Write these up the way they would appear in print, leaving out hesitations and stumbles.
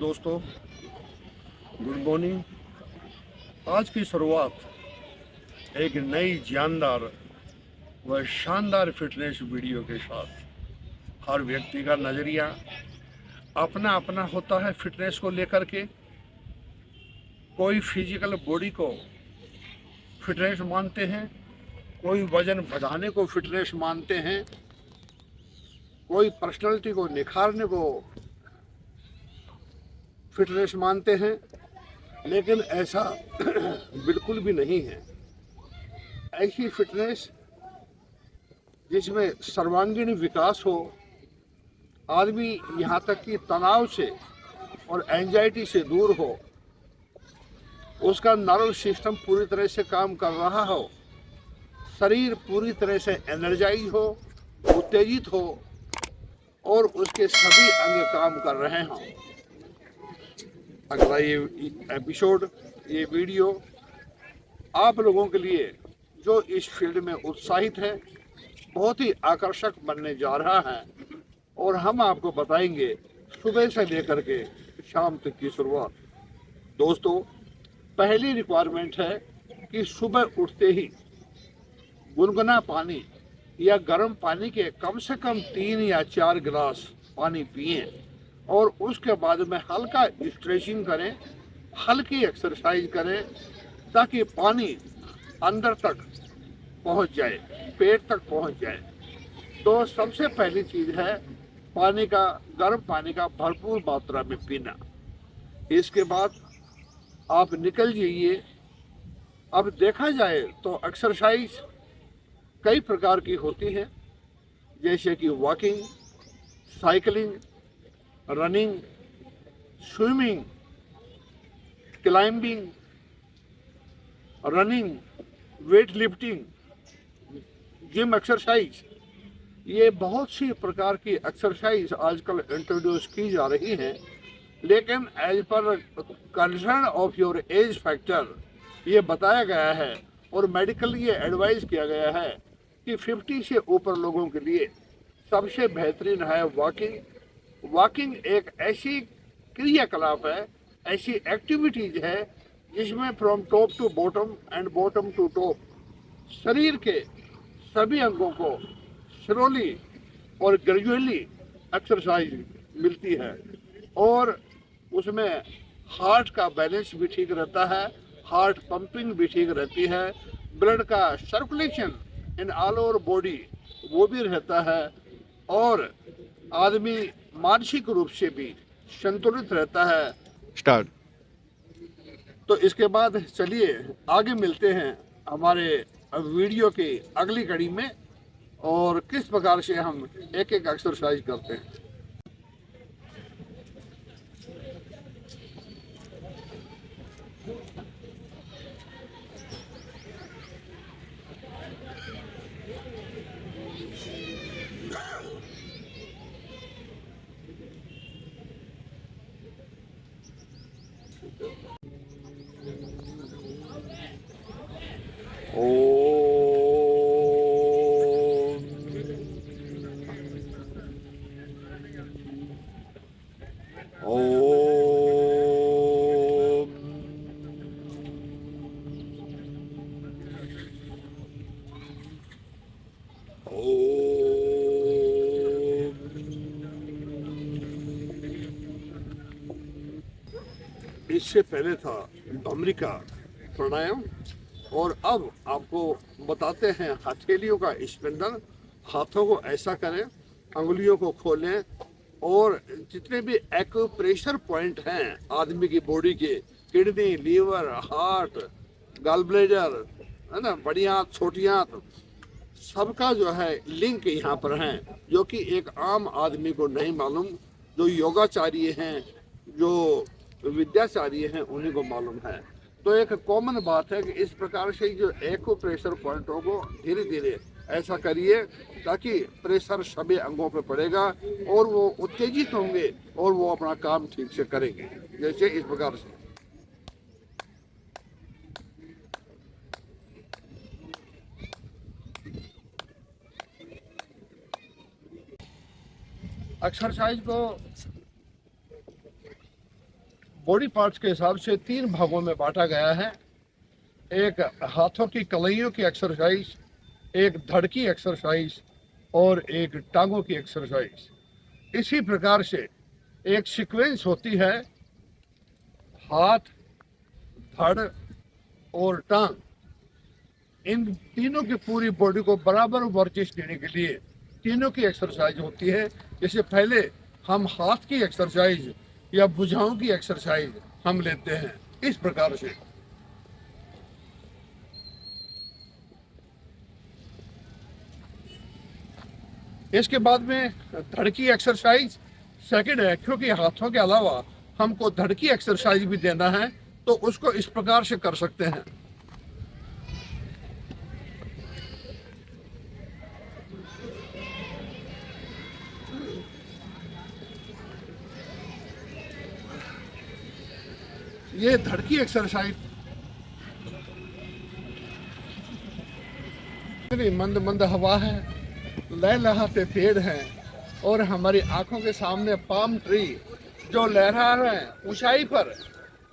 दोस्तों, good morning. आज की शुरुआत एक नई जानदार व शानदार फिटनेस वीडियो के साथ। हर व्यक्ति का नज़रिया अपना अपना होता है फिटनेस को लेकर के। कोई फिजिकल बॉडी को फिटनेस मानते हैं, कोई वजन बढ़ाने को फिटनेस मानते हैं, कोई पर्सनालिटी को निखारने को फिटनेस मानते हैं, लेकिन ऐसा बिल्कुल भी नहीं है। ऐसी फिटनेस जिसमें सर्वांगीण विकास हो, आदमी यहाँ तक कि तनाव से और एंजाइटी से दूर हो, उसका नर्वस सिस्टम पूरी तरह से काम कर रहा हो, शरीर पूरी तरह से एनर्जाइज हो, उत्तेजित हो और उसके सभी अंग काम कर रहे हों। अगला ये एपिसोड, ये वीडियो आप लोगों के लिए जो इस फील्ड में उत्साहित है, बहुत ही आकर्षक बनने जा रहा है। और हम आपको बताएंगे सुबह से लेकर के शाम तक की शुरुआत। दोस्तों, पहली रिक्वायरमेंट है कि सुबह उठते ही गुनगुना पानी या गर्म पानी के कम से कम 3 या 4 गिलास पानी पिएं और उसके बाद में हल्का स्ट्रेचिंग करें, हल्की एक्सरसाइज करें, ताकि पानी अंदर तक पहुंच जाए, पेट तक पहुंच जाए। तो सबसे पहली चीज़ है पानी का, गर्म पानी का भरपूर मात्रा में पीना। इसके बाद आप निकल जाइए। अब देखा जाए तो एक्सरसाइज कई प्रकार की होती है, जैसे कि walking, cycling, running, swimming, climbing, running, weight lifting, gym exercise. ये बहुत सी प्रकार की एक्सरसाइज आजकल इंट्रोड्यूस की जा रही हैं, लेकिन as per concern of your age factor ये बताया गया है और मेडिकल ये एडवाइस किया गया है कि 50 से ऊपर लोगों के लिए सबसे बेहतरीन है वॉकिंग। वॉकिंग एक ऐसी क्रियाकलाप है, ऐसी एक्टिविटीज है जिसमें from top to bottom and bottom to top शरीर के सभी अंगों को स्लोली और ग्रेजुअली एक्सरसाइज मिलती है और उसमें हार्ट का बैलेंस भी ठीक रहता है, हार्ट पंपिंग भी ठीक रहती है, ब्लड का circulation in all over body वो भी रहता है और आदमी मानसिक रूप से भी संतुलित रहता है। स्टार्ट। तो इसके बाद चलिए आगे मिलते हैं हमारे वीडियो की अगली कड़ी में और किस प्रकार से हम एक एक एक्सरसाइज करते हैं। इससे पहले था भ्रामरी प्राणायाम और अब आपको बताते हैं हथेलियों का स्पंदन। हाथों को ऐसा करें, अंगुलियों को खोलें और जितने भी एक्यूप्रेशर पॉइंट हैं आदमी की बॉडी के, kidney, liver, heart, gall bladder, है ना, बड़ी आंत, छोटी आंत, सबका जो है लिंक यहाँ पर है, जो कि एक आम आदमी को नहीं मालूम। जो योगाचार्य हैं, जो विद्याचार्य हैं, उन्हीं को मालूम है। तो एक कॉमन बात है कि इस प्रकार से जो एक्यूप्रेशर पॉइंटों को धीरे धीरे ऐसा करिए ताकि प्रेशर सभी अंगों पर पड़ेगा और वो उत्तेजित होंगे और वो अपना काम ठीक से करेंगे। जैसे इस प्रकार से एक्सरसाइज को बॉडी पार्ट्स के हिसाब से 3 भागों में बांटा गया है। एक हाथों की कलाइयों की एक्सरसाइज, एक धड़ की एक्सरसाइज और एक टांगों की एक्सरसाइज। इसी प्रकार से एक सीक्वेंस होती है, हाथ, धड़ और टांग, इन तीनों की पूरी बॉडी को बराबर वर्जिश देने के लिए तीनों की एक्सरसाइज होती है। जैसे पहले हम हाथ की एक्सरसाइज या भुजाओं की एक्सरसाइज हम लेते हैं इस प्रकार से। इसके बाद में धड़ की एक्सरसाइज सेकंड है, क्योंकि हाथों के अलावा हमको धड़ की एक्सरसाइज भी देना है तो उसको इस प्रकार से कर सकते हैं। ये धड़ की एक्सरसाइज मंद मंद हवा है, लहलहाते पेड़ हैं और हमारी आंखों के सामने पाम ट्री जो लहरा रहे हैं ऊंचाई पर,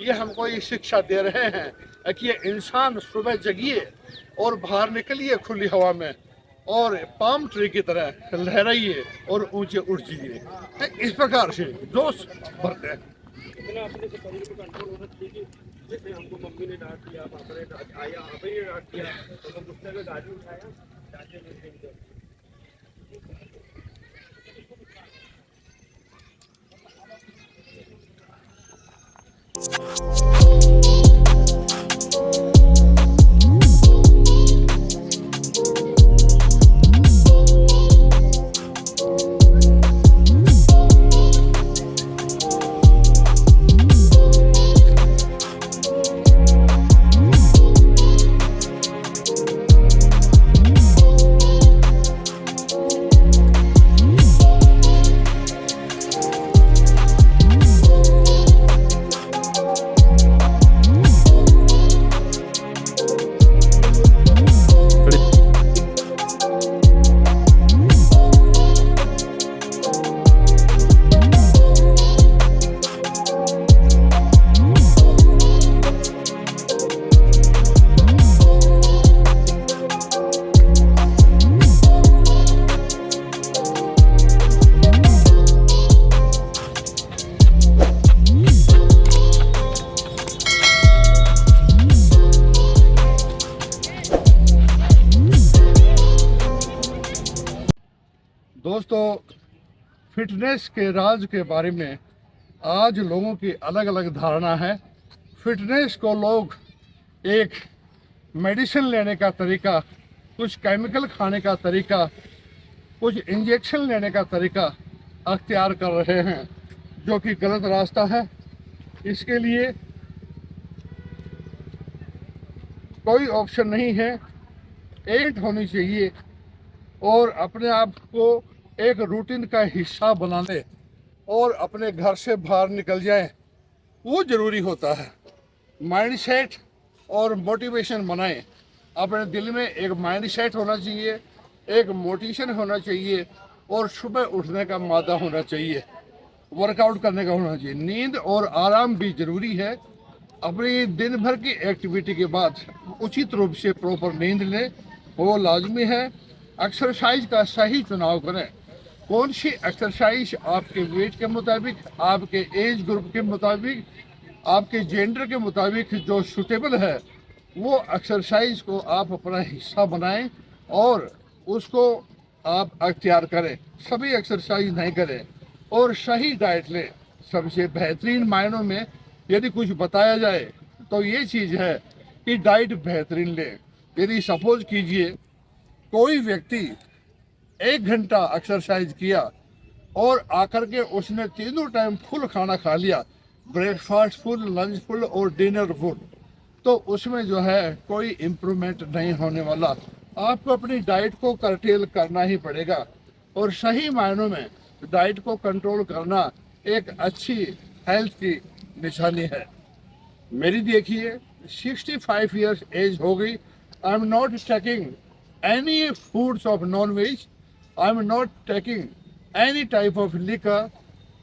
ये हमको ये शिक्षा दे रहे हैं कि ये इंसान सुबह जगिए और बाहर निकलिए खुली हवा में और पाम ट्री की तरह लहराइए और ऊंचे उठ जाइए। इस प्रकार से जोश भरते हैं। इतना अपने को शरीर को कंट्रोल होना चाहिए कि जैसे हमको मम्मी ने डांट दिया, पापा ने डांट आया, आप ही ने डांट दिया तो हम गुस्से में गाड़ी उठाया, डांटे नहीं। दोस्तों, फिटनेस के राज के बारे में आज लोगों की अलग अलग धारणा है। फिटनेस को लोग एक मेडिसिन लेने का तरीका, कुछ केमिकल खाने का तरीका, कुछ इंजेक्शन लेने का तरीका अख्तियार कर रहे हैं, जो कि गलत रास्ता है। इसके लिए कोई ऑप्शन नहीं है। एट होनी चाहिए और अपने आप को एक रूटीन का हिस्सा बना ले और अपने घर से बाहर निकल जाए, वो ज़रूरी होता है। माइंड सेट और मोटिवेशन बनाएं। अपने दिल में एक माइंड सेट होना चाहिए, एक मोटिवेशन होना चाहिए और सुबह उठने का मादा होना चाहिए, वर्कआउट करने का होना चाहिए। नींद और आराम भी ज़रूरी है। अपनी दिन भर की एक्टिविटी के बाद उचित रूप से प्रॉपर नींद लें, वो लाजमी है। एक्सरसाइज का सही चुनाव करें। कौन सी एक्सरसाइज आपके वेट के मुताबिक, आपके एज ग्रुप के मुताबिक, आपके जेंडर के मुताबिक जो सूटेबल है, वो एक्सरसाइज को आप अपना हिस्सा बनाएं और उसको आप अख्तियार करें। सभी एक्सरसाइज नहीं करें और सही डाइट लें। सबसे बेहतरीन मायनों में यदि कुछ बताया जाए तो ये चीज़ है कि डाइट बेहतरीन लें। यदि सपोज कीजिए कोई व्यक्ति 1 घंटा एक्सरसाइज किया और आकर के उसने तीनों टाइम फुल खाना खा लिया, ब्रेकफास्ट फुल, लंच फुल और डिनर फुल, तो उसमें जो है कोई इम्प्रूवमेंट नहीं होने वाला। आपको अपनी डाइट को कर्टेल करना ही पड़ेगा और सही मायनों में डाइट को कंट्रोल करना एक अच्छी हेल्थ की निशानी है। मेरी देखिए 65 ईयर्स एज हो गई। I am not taking any foods of non-veg. I'm not taking any type of liquor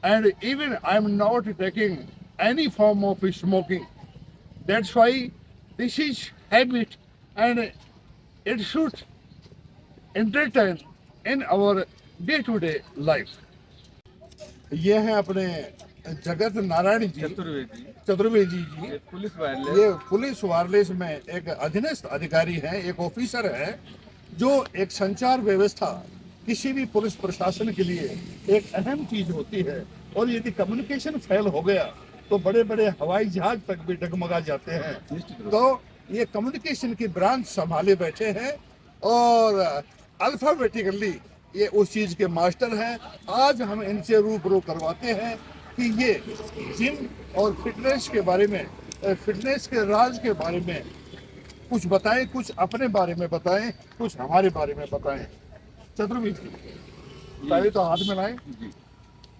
and even I'm not taking any form of smoking. That's why this is habit and it should entertain in our day-to-day life. ये है अपने जगत नारायण जी चतुर्वेदी चतुर्वेदी जी। ये police wireless ये police wireless में एक अधीनस्थ अधिकारी है, एक ऑफिसर है, जो एक संचार व्यवस्था किसी भी पुलिस प्रशासन के लिए एक अहम चीज होती है। और यदि कम्युनिकेशन फेल हो गया तो बड़े बड़े हवाई जहाज तक भी डगमगा जाते हैं। निश्चित रूप तो ये कम्युनिकेशन की ब्रांच संभाले बैठे हैं और अल्फाबेटिकली ये उस चीज के मास्टर हैं। आज हम इनसे रूबरू करवाते हैं कि ये जिम और फिटनेस के बारे में, फिटनेस के राज के बारे में कुछ बताएं, कुछ अपने बारे में बताएं, कुछ हमारे बारे में बताएं। चतुर्वेदी जी, पहले तो हाथ में लाएं। जी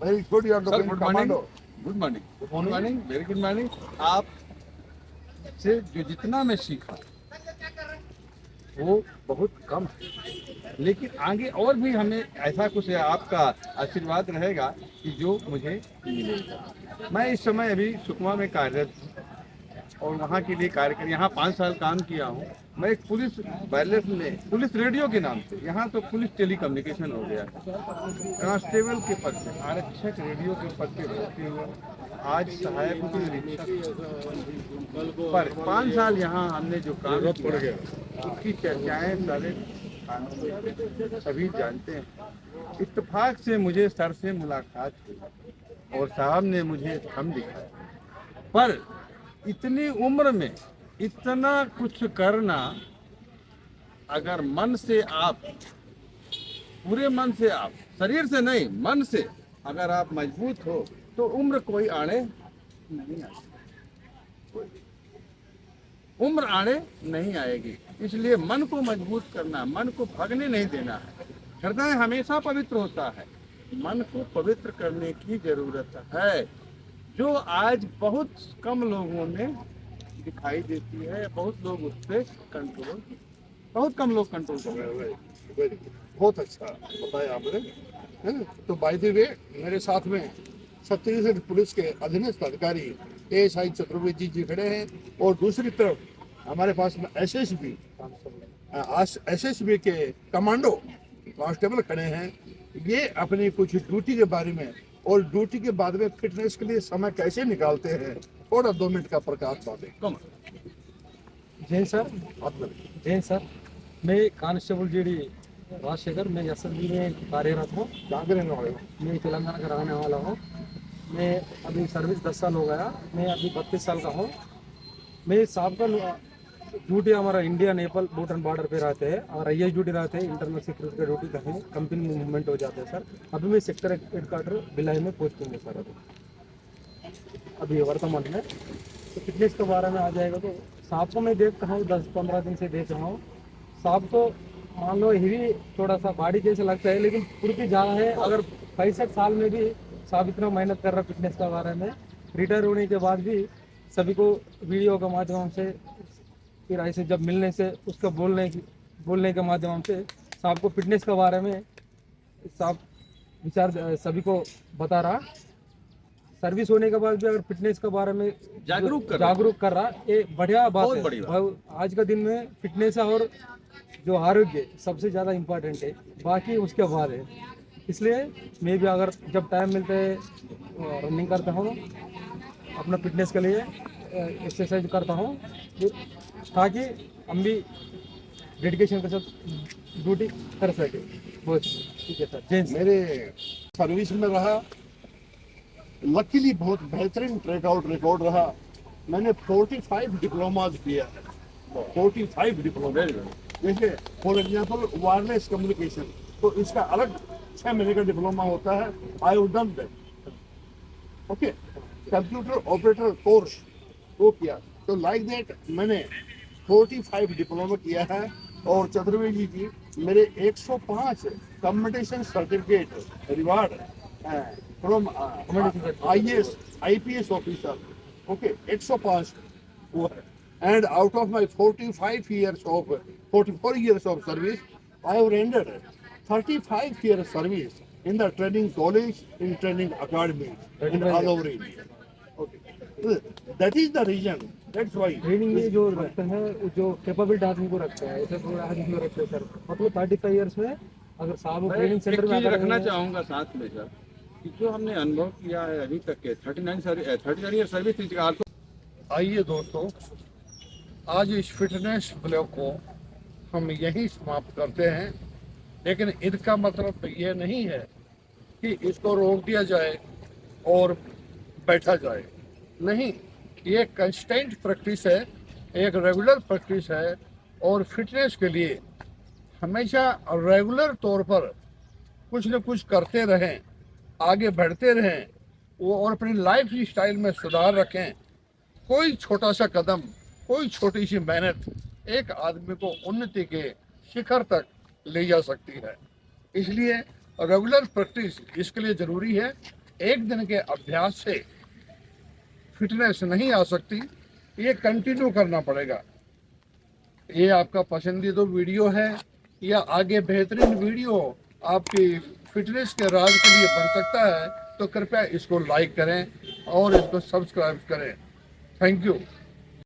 very good, you are sir, good morning. Commando. Good morning, good morning, very good morning. आप से जो जितना मैं सीखा वो बहुत कम है, लेकिन आगे और भी हमें ऐसा कुछ आपका आशीर्वाद रहेगा कि जो मुझे मिलेगा। मैं इस समय अभी सुकमा में कार्यरत हूँ और वहाँ के लिए कार्य कर यहाँ 5 साल काम किया हूँ। मैं एक पुलिस वायरलेस में, पुलिस रेडियो के नाम से, यहाँ तो पुलिस टेलीकम्युनिकेशन हो गया, कांस्टेबल के पद पे, आरक्षक रेडियो के पद पे भर्ती हुआ, आज सहायक निरीक्षक पर 5 साल यहाँ हमने जो काम किया उसकी चर्चाएं सारे कानून में सभी जानते हैं। इत्तेफाक से मुझे सर से मुलाकात हुई और साहब ने मुझे थम दिखाया, पर इतनी उम्र में इतना कुछ करना, अगर मन से आप, पूरे मन से आप, शरीर से नहीं मन से अगर आप मजबूत हो तो उम्र कोई आड़े नहीं आएगी, उम्र आड़े नहीं आएगी। इसलिए मन को मजबूत करना, मन को भागने नहीं देना है। हृदय हमेशा पवित्र होता है, मन को पवित्र करने की जरूरत है, जो आज बहुत कम लोगों में दिखाई देती है। बहुत लोग उस पर कंट्रोल, बहुत कम लोग कंट्रोल कर रहे हैं। वेरी गुड, बहुत अच्छा बताया आपने, है ना। तो बाय द वे मेरे साथ में छत्तीसगढ़ पुलिस के अधीनस्थ अधिकारी ASI चतुर्वेदी जी खड़े हैं और दूसरी तरफ हमारे पास में SSB के कमांडो कांस्टेबल खड़े हैं। ये अपनी कुछ ड्यूटी के बारे में और ड्यूटी के बाद में फिटनेस के लिए समय कैसे निकालते हैं, थोड़ा 2 मिनट का प्रकाश डालें। कम जय सर। आप लोग। जय सर, मैं कांस्टेबल GD राजशेखर, मैं SSB में कार्यरत हूँ। कहाँ के रहने वाले हो? मैं तेलंगाना का रहने वाला हूँ। मैं अभी सर्विस 10 साल हो गया, मैं अभी 32 साल का हूँ। मैं साहब का ड्यूटी हमारा इंडिया नेपाल भूटान बॉर्डर पे रहते हैं और IS ड्यूटी रहते हैं, इंटरनल सिक्योरिटी का ड्यूटी कहीं कंपनी में मूवमेंट हो जाते हैं सर। अभी मैं सेक्टर हेडक्वार्टर भिलाई में पोस्टिंग है सर अभी वर्तमान में। तो फिटनेस के बारे में आ जाएगा तो साहब को मैं देखता हूँ, 10-15 दिन से देख रहा हूँ। साहब को मान लो हेवी थोड़ा सा बॉडी जैसे लगता है, लेकिन फुर्ती ज़्यादा है। अगर 65 साल में भी साहब इतना मेहनत कर रहा है फिटनेस के बारे में। रिटायर होने के बाद भी सभी को वीडियो के माध्यम से, फिर ऐसे जब मिलने से उसका बोलने के माध्यम से साहब को फिटनेस के बारे में साहब विचार सभी को बता रहा। सर्विस होने के बाद भी अगर फिटनेस के बारे में जागरूक कर रहा, ये बढ़िया बात है। आज का दिन में फिटनेस और जो आरोग्य सबसे ज़्यादा इम्पोर्टेंट है, बाकी उसके बाद है। इसलिए मैं भी अगर जब टाइम मिलता है रनिंग करता हूँ, अपना फिटनेस के लिए एक्सरसाइज करता हूँ, ताकि हम भी डेडिकेशन के साथ ड्यूटी कर सके। बहुत ठीक है सर। जय मेरे सर्विस में रहा, लकीली बहुत बेहतरीन ट्रैकआउट रिकॉर्ड रहा। मैंने 45 डिप्लोमाज किया, 45 डिप्लोमा। जैसे फॉर एग्जांपल वायरलेस कम्युनिकेशन, तो इसका अलग 6 महीने का डिप्लोमा होता है। I have done that. Okay, computer operator course वो किया। तो लाइक दैट मैंने 45 डिप्लोमा किया है। और चतुर्वेदी जी मेरे 105 communication certificate reward from IAS IPS officer. Okay, 105 वो है। And out of my 44 years of service, I have rendered 35 years service in the training college, in training academy, in all over India. Okay. That is the reason, that's why. Training में जो रखते हैं जो capability आदमी को रखते हैं, ऐसे थोड़ा आदमी को रखते हैं सर। मतलब 35 ईयर्स में अगर साहब मैं ट्रेनिंग एक सेंटर में चीज आकर रखना चाहूँगा साथ में सर, कि जो हमने अनुभव किया है अभी तक के 39 ईयर सर्विस आपको। आइए दोस्तों, आज इस फिटनेस ब्लॉग को हम यहीं समाप्त करते हैं, लेकिन इसका मतलब ये नहीं है कि इसको रोक दिया जाए और बैठा जाए। नहीं, ये कंस्टेंट प्रैक्टिस है, एक रेगुलर प्रैक्टिस है, और फिटनेस के लिए हमेशा रेगुलर तौर पर कुछ न कुछ करते रहें, आगे बढ़ते रहें वो, और अपनी लाइफ स्टाइल में सुधार रखें। कोई छोटा सा कदम, कोई छोटी सी मेहनत एक आदमी को उन्नति के शिखर तक ले जा सकती है। इसलिए रेगुलर प्रैक्टिस इसके लिए ज़रूरी है। एक दिन के अभ्यास से फिटनेस नहीं आ सकती, ये कंटिन्यू करना पड़ेगा। ये आपका पसंदीदा वीडियो है या आगे बेहतरीन वीडियो आपकी फिटनेस के राज के लिए बन सकता है, तो कृपया इसको लाइक करें और इसको सब्सक्राइब करें। Thank you.